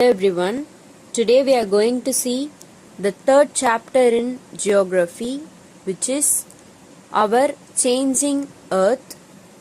Hello everyone, today we are going to see the third chapter in geography, which is our changing earth.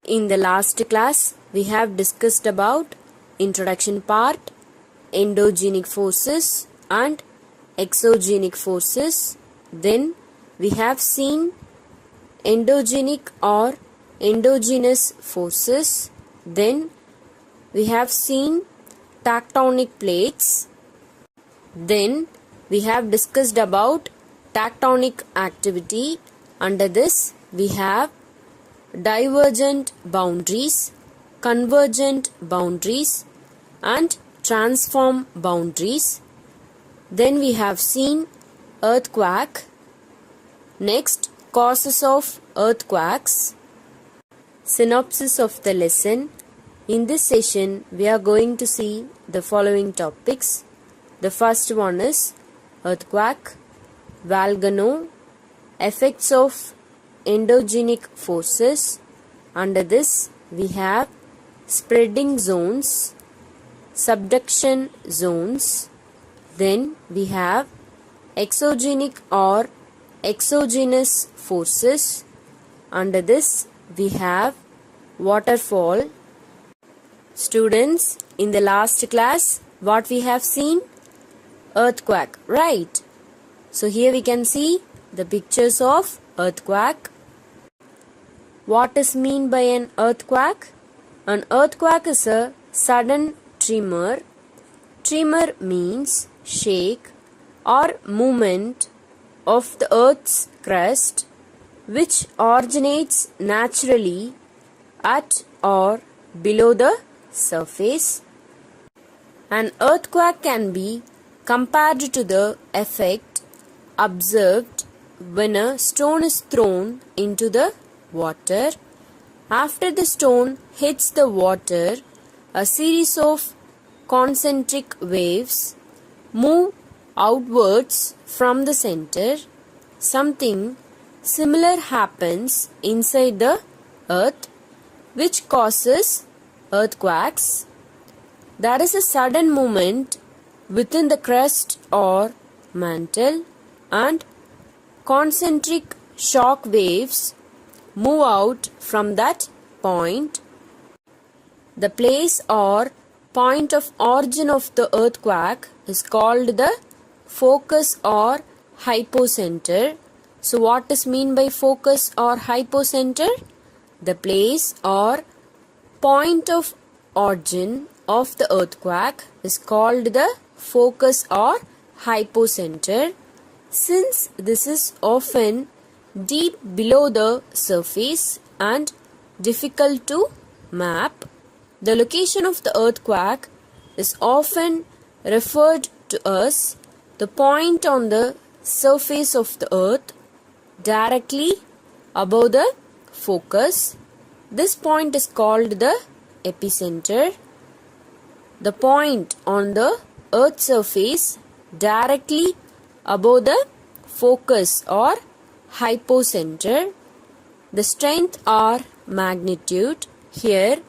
In the last class we have discussed about introduction part, endogenic forces and exogenic forces. Then we have seen endogenic or endogenous forces. Then we have seen tectonic plates. Then we have discussed about tectonic activity. Under this we have divergent boundaries, convergent boundaries and transform boundaries. Then we have seen earthquake. Next, causes of earthquakes. Synopsis of the lesson. In this session, we are going to see the following topics. The first one is earthquake, volcano, effects of endogenic forces. Under this, we have spreading zones, subduction zones. Then we have exogenic or exogenous forces. Under this, we have waterfall. Students, in the last class, what we have seen? Earthquake, right? So here we can see the pictures of earthquake. What is mean by an earthquake? An earthquake is a sudden tremor. Tremor means shake or movement of the earth's crust which originates naturally at or below the surface. An earthquake can be compared to the effect observed when a stone is thrown into the water. After the stone hits the water, a series of concentric waves move outwards from the center. Something similar happens inside the earth, which causes earthquakes. There is a sudden movement within the crust or mantle, and concentric shock waves move out from that point. The place or point of origin of the earthquake is called the focus or hypocenter. So what is mean by focus or hypocenter? The place or point of origin of the earthquake is called the focus or hypocenter. Since this is often deep below the surface and difficult to map, the location of the earthquake is often referred to as the point on the surface of the earth directly above the focus. This point is called the epicenter. The point on the earth's surface directly above the focus or hypocenter. The strength or magnitude. Here,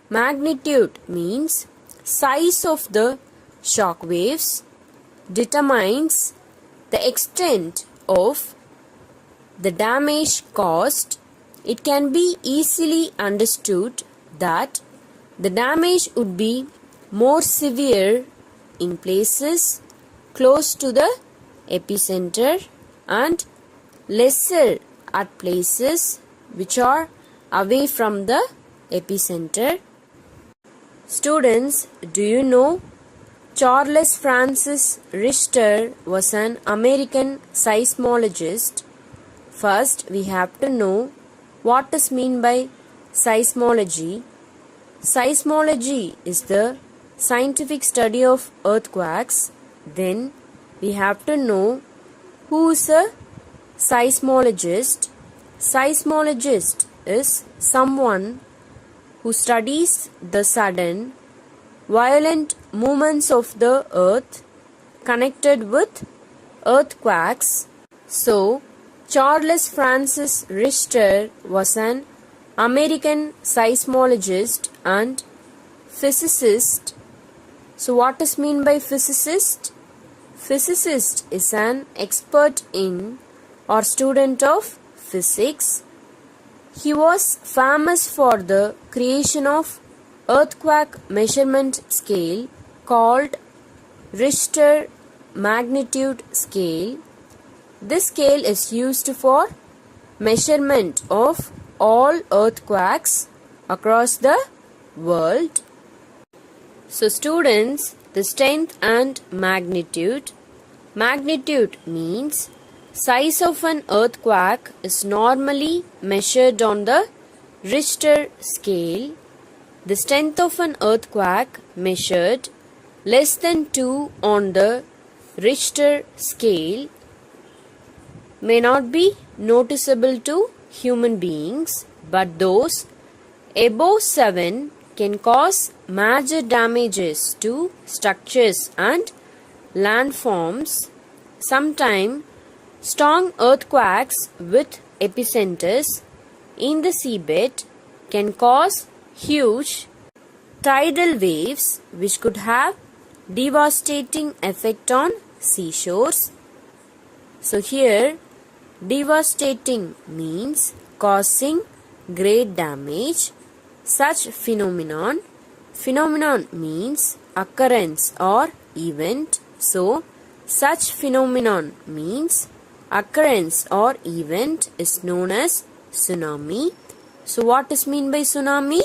magnitude means size of the shock waves, determines the extent of the damage caused. It can be easily understood that the damage would be more severe in places close to the epicenter and lesser at places which are away from the epicenter. Students, do you know Charles Francis Richter was an American seismologist? First, we have to know what is mean by seismology. Seismology is the scientific study of earthquakes. Then we have to know who is a seismologist. Seismologist is someone who studies the sudden, violent movements of the earth connected with earthquakes. So, Charles Francis Richter was an American seismologist and physicist So what is mean by physicist? Physicist is an expert in or student of physics. He was famous for the creation of earthquake measurement scale called Richter magnitude scale. This scale is used for measurement of all earthquakes across the world. So students, the strength and magnitude. Magnitude means size of an earthquake is normally measured on the Richter scale. The strength of an earthquake measured less than 2 on the Richter scale may not be noticeable to human beings, but those above 7 can cause major damages to structures and landforms. Sometimes strong earthquakes with epicenters in the seabed can cause huge tidal waves which could have devastating effect on seashores. So here devastating means causing great damage. Such phenomenon means occurrence or event. So such phenomenon means occurrence or event is known as tsunami. So what is mean by tsunami?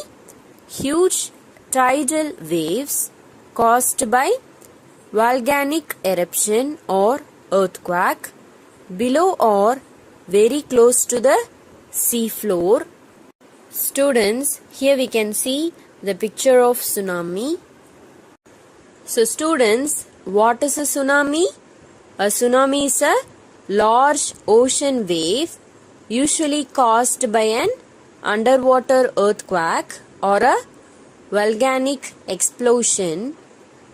Huge tidal waves caused by volcanic eruption or earthquake below or very close to the sea floor. Students, here we can see the picture of tsunami. So students, what is a tsunami? A tsunami is a large ocean wave usually caused by an underwater earthquake or a volcanic explosion.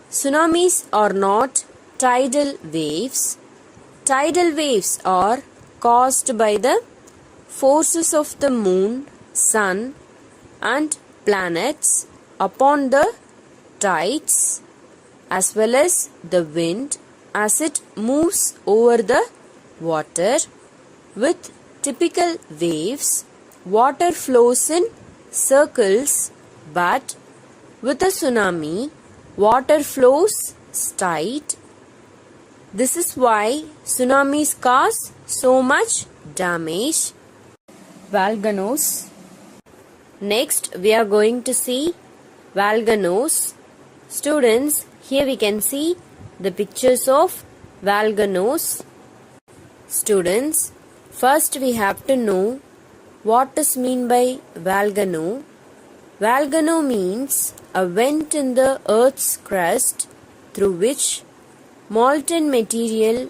Tsunamis are not tidal waves. Tidal waves are caused by the forces of the moon, sun and planets upon the tides as well as the wind as it moves over the water. With typical waves, water flows in circles, but with a tsunami, water flows straight. This is why tsunamis cause so much damage. Volcanoes. Next, we are going to see volcanoes. Students, here we can see the pictures of volcanoes. Students, first we have to know what is mean by volcano. Volcano means a vent in the earth's crust through which molten material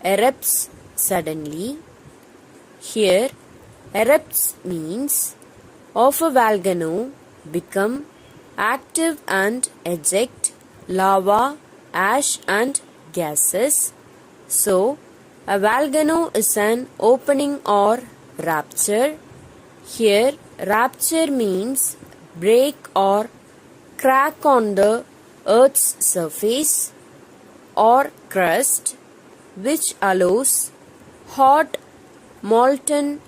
erupts suddenly. Here, erupts means of a volcano become active and eject lava, ash and gases. So, a volcano is an opening or rupture. Here, rupture means break or crack on the earth's surface or crust, which allows hot molten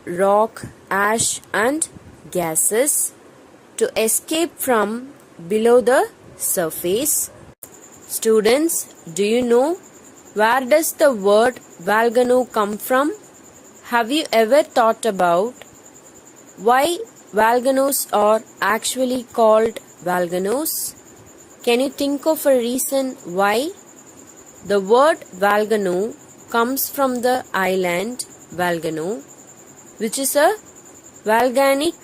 rock, ash and gases to escape from below the surface. Students, do you know where does the word volcano come from? Have you ever thought about why volcanoes are actually called volcanoes? Can you think of a reason why? The word volcano comes from the island Volcano, which is a volcanic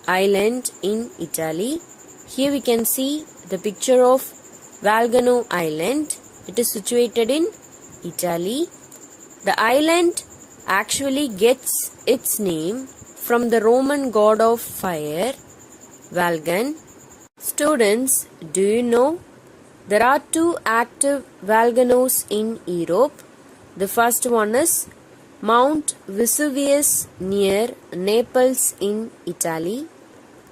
island in Italy. Here we can see the picture of Volcano Island. It is situated in Italy. The island actually gets its name from the Roman god of fire, Vulcan. Students, do you know there are two active volcanoes in Europe? The first one is Mount Vesuvius near Naples in Italy,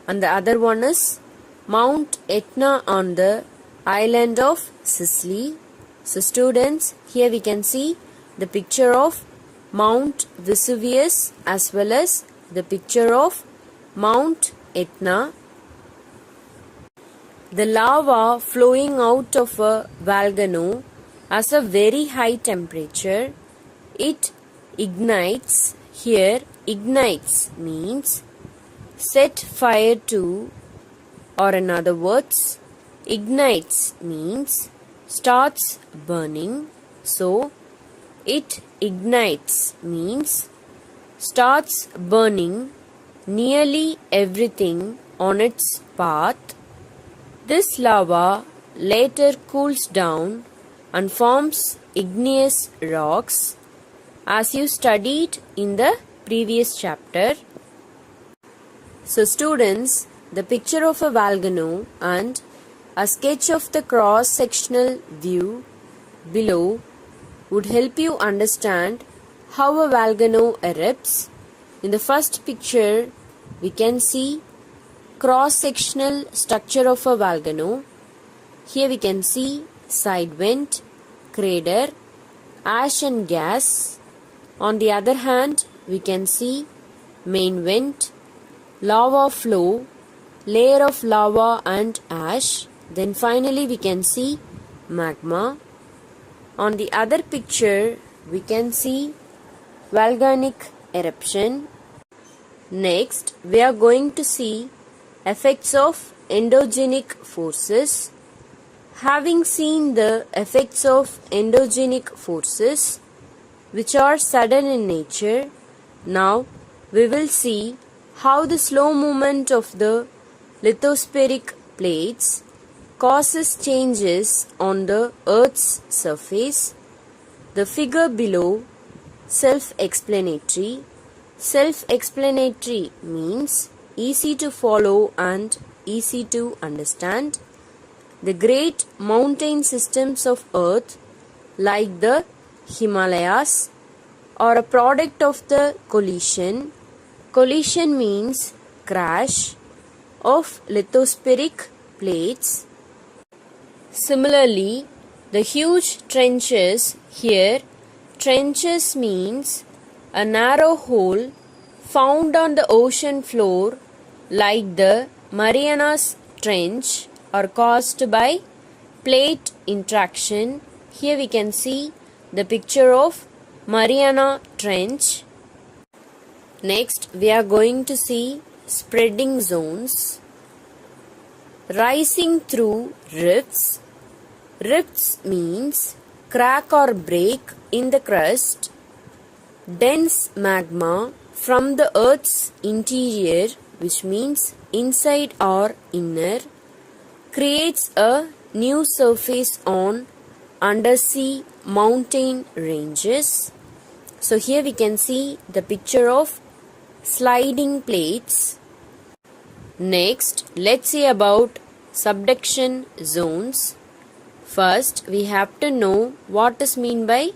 and the other one is Mount Etna on the island of Sicily. So students, here we can see the picture of Mount Vesuvius as well as the picture of Mount Etna. The lava flowing out of a volcano has a very high temperature. It ignites. Here ignites means set fire to, or in other words, ignites means starts burning. So it ignites means starts burning nearly everything on its path. This lava later cools down and forms igneous rocks, as you studied in the previous chapter. So students, the picture of a volcano and a sketch of the cross-sectional view below would help you understand how a volcano erupts. In the first picture, we can see cross-sectional structure of a volcano. Here we can see side vent, crater, ash and gas. On the other hand, we can see main vent, lava flow, layer of lava and ash. Then finally we can see magma. On the other picture, we can see volcanic eruption. Next, we are going to see effects of endogenic forces. Having seen the effects of endogenic forces, which are sudden in nature, now we will see how the slow movement of the lithospheric plates causes changes on the Earth's surface. The figure below self-explanatory. Self-explanatory means easy to follow and easy to understand. The great mountain systems of Earth, like the Himalayas, are a product of the collision. Collision means crash of lithospheric plates. Similarly, the huge trenches here, trenches means a narrow hole found on the ocean floor, like the Marianas Trench, are caused by plate interaction. Here we can see the picture of Mariana Trench. Next, we are going to see spreading zones. Rising through rifts. Rifts means crack or break in the crust. Dense magma from the Earth's interior, which means inside or inner, creates a new surface on undersea mountain ranges. So here we can see the picture of sliding plates. Next, let's see about subduction zones. First, we have to know what is meant by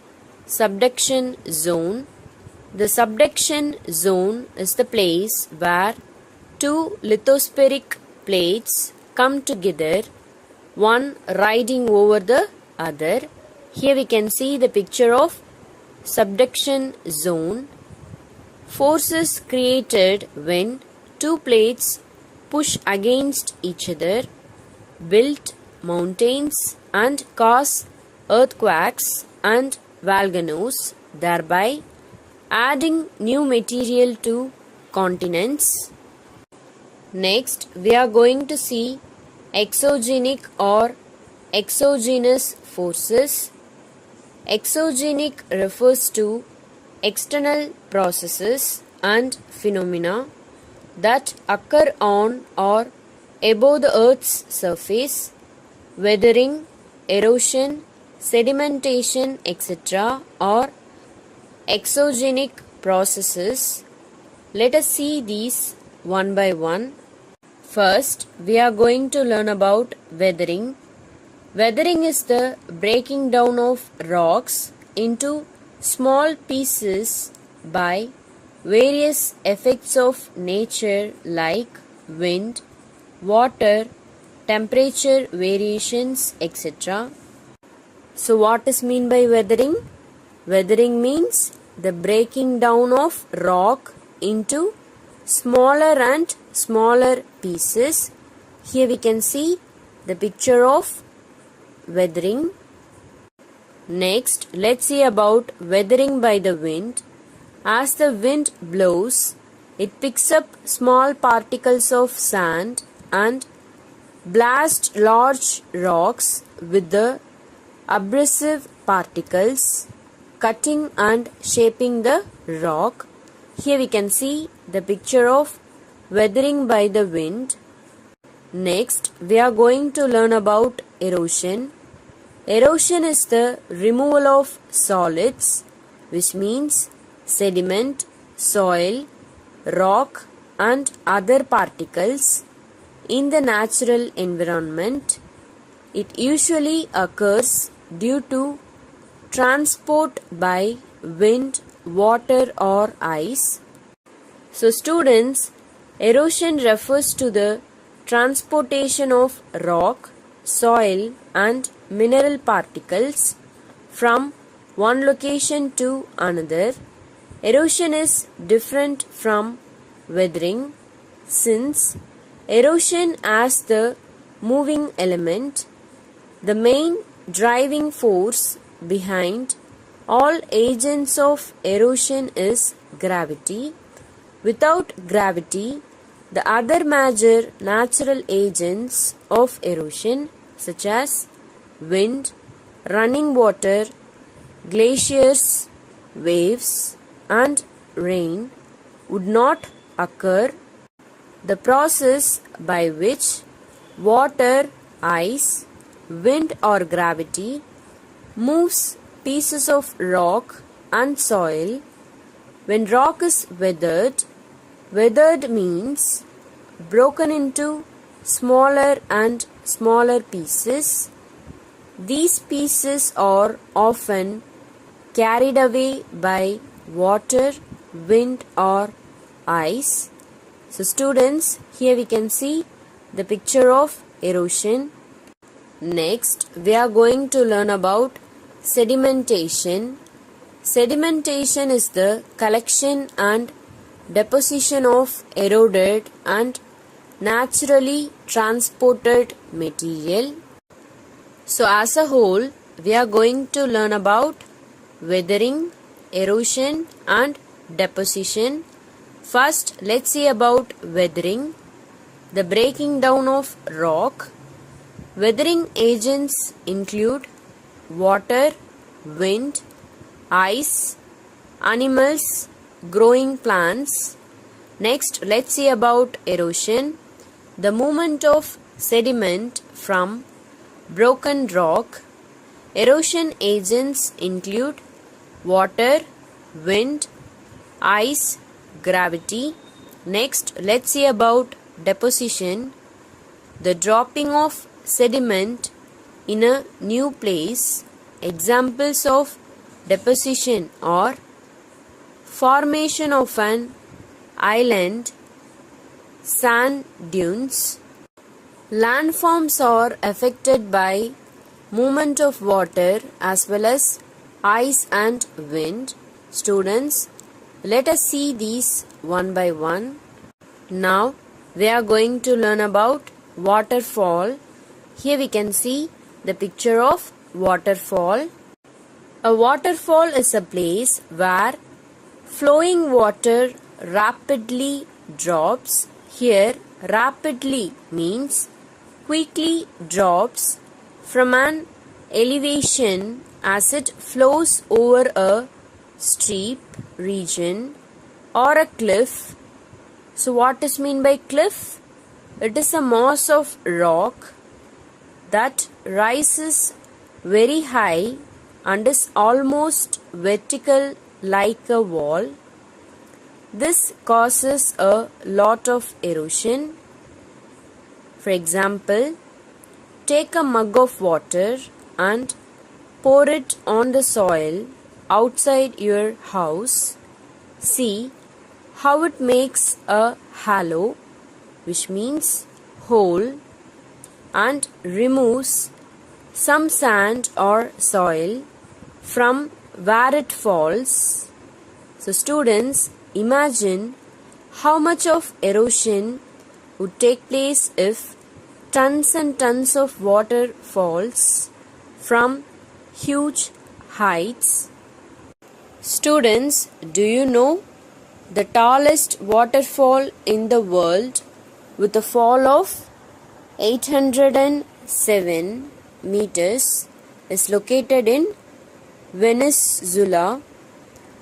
subduction zone. The subduction zone is the place where two lithospheric plates come together, one riding over the other. Here we can see the picture of subduction zone. Forces created when two plates push against each other build mountains and cause earthquakes and volcanoes, thereby adding new material to continents. Next, we are going to see exogenic or exogenous forces. Exogenic refers to external processes and phenomena that occur on or above the Earth's surface. Weathering, erosion, sedimentation, etc. are exogenic processes. Let us see these one by one. First, we are going to learn about weathering. Weathering is the breaking down of rocks into small pieces by various effects of nature like wind, water, temperature variations, etc. So what is mean by weathering? Weathering means the breaking down of rock into smaller and smaller pieces. Here we can see the picture of weathering. Next, let's see about weathering by the wind. As the wind blows, it picks up small particles of sand and blasts large rocks with the abrasive particles, cutting and shaping the rock. Here we can see the picture of weathering by the wind. Next, we are going to learn about erosion. Erosion is the removal of solids, which means sediment, soil, rock and other particles in the natural environment. It usually occurs due to transport by wind, water or ice. So students, erosion refers to the transportation of rock, soil and mineral particles from one location to another. Erosion is different from weathering since erosion as the moving element, the main driving force behind all agents of erosion is gravity. Without gravity, the other major natural agents of erosion such as wind, running water, glaciers, waves and rain would not occur. The process by which water, ice, wind or gravity moves pieces of rock and soil. When rock is weathered, weathered means broken into smaller and smaller pieces. These pieces are often carried away by water, wind or ice. So students, here we can see the picture of erosion. Next, we are going to learn about sedimentation. Sedimentation is the collection and deposition of eroded and naturally transported material. So as a whole, we are going to learn about weathering, erosion and deposition. First, let's see about weathering, the breaking down of rock. Weathering agents include water, wind, ice, animals, growing plants. Next, let's see about erosion, the movement of sediment from broken rock. Erosion agents include water, wind, ice, gravity. Next, let's see about deposition, the dropping of sediment in a new place. Examples of deposition are formation of an island, sand dunes. Landforms are affected by movement of water as well as ice and wind. Students, let us see these one by one. Now we are going to learn about waterfall. Here we can see the picture of waterfall. A waterfall is a place where flowing water rapidly drops. Here rapidly means quickly drops from an elevation as it flows over a steep region or a cliff. So what is mean by cliff? It is a mass of rock that rises very high and is almost vertical like a wall. This causes a lot of erosion. For example, take a mug of water and pour it on the soil outside your house. See how it makes a hollow, which means hole. and removes some sand or soil from where it falls. So students, imagine how much of erosion would take place if tons and tons of water falls from huge heights. Students, do you know the tallest waterfall in the world with a fall of 807 meters is located in Venezuela?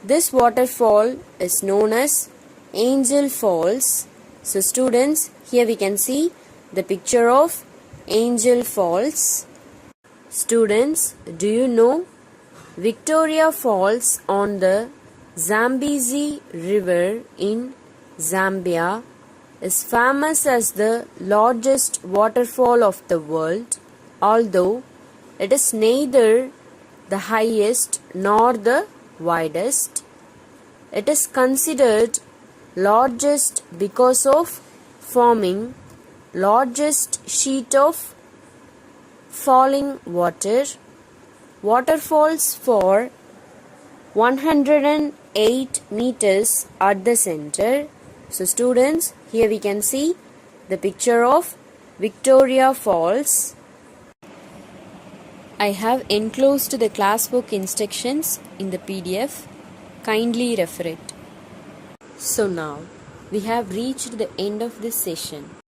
This waterfall is known as Angel Falls. So students, here we can see the picture of Angel Falls. Students, do you know Victoria Falls on the Zambezi River in Zambia is famous as the largest waterfall of the world, although it is neither the highest nor the widest. It is considered largest because of forming largest sheet of falling water. Waterfalls for 108 meters at the center. So students, here we can see the picture of Victoria Falls. I have enclosed the classwork instructions in the PDF. Kindly refer it. So now we have reached the end of this session.